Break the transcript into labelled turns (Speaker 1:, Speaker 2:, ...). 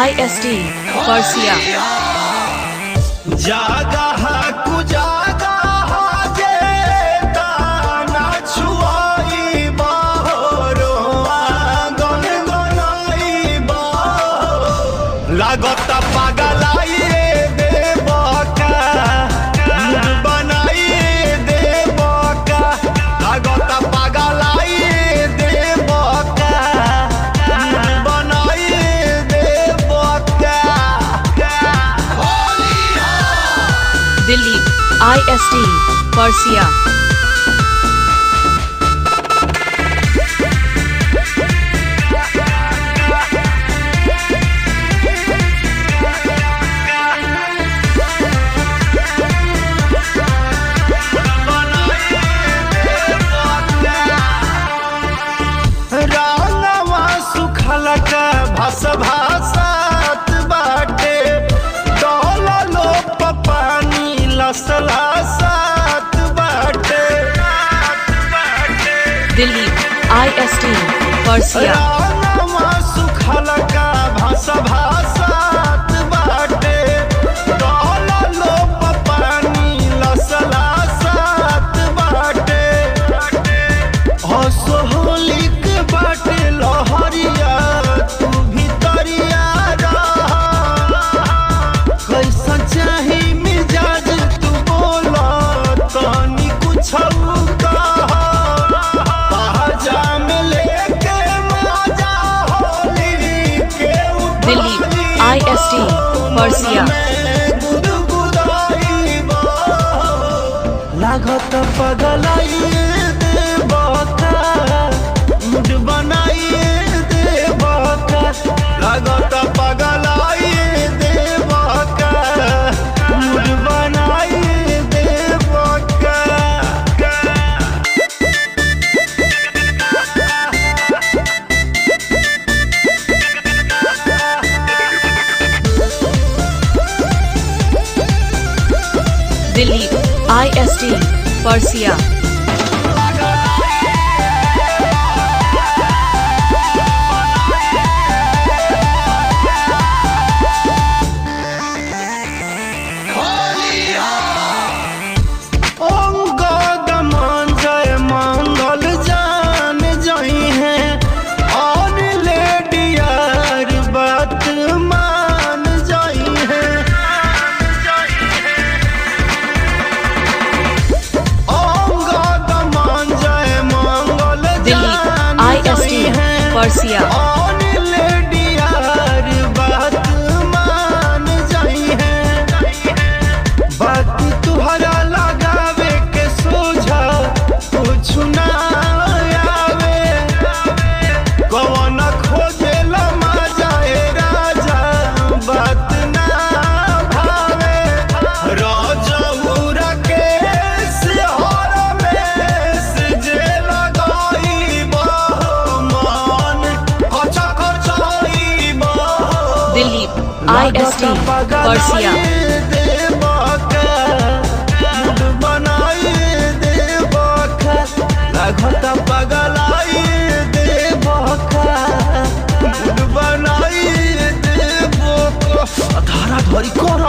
Speaker 1: ISD Persia
Speaker 2: जगह कुजगह जे दाना छुआई बहरो आंगन गनाई लागत पगलाई देवका बनाई देवका लागत पगलाई देवका बनाई देवका
Speaker 1: Delhi ISD Persia
Speaker 2: रांगवा सुखल का भस भासात बाटे डोला लो पानी लसला सात बाटे
Speaker 1: Delhi ISD Persia
Speaker 2: रांगवा सुखल का भस भासात बाटे डोला लो पानी लसला सात बाटे असोहलिक बाटे लहरिया तू भितरिया कैसा चाही मिजाज तू बोला तनी कुछ पहजाम लेके मजा होली के
Speaker 1: Delhi ISD Persia
Speaker 2: लागत पगलाई देवका मुझ बनाई देवका लागत पगलाई देवका मुझ बनाई देवका
Speaker 1: Delhi ISD Persia
Speaker 2: Angad Manjay मंगल जान जई है और लेडियार बात मान जई है अंगद मंजय मंगल
Speaker 1: Delhi
Speaker 2: जान
Speaker 1: ISD
Speaker 2: जई है
Speaker 1: Persia
Speaker 2: और लेडियार बात मान जई है बात तुहरा लगावे के सोझा कुछ ना आवे कौन खोजे लमा जाए राजा बात ना भावे राजौरा के सिहर में जे लगाई मन खचा खचाई
Speaker 1: Delhi ISD Persia
Speaker 2: लागत पगलाई देवका बनाई देवका धारा धरी कर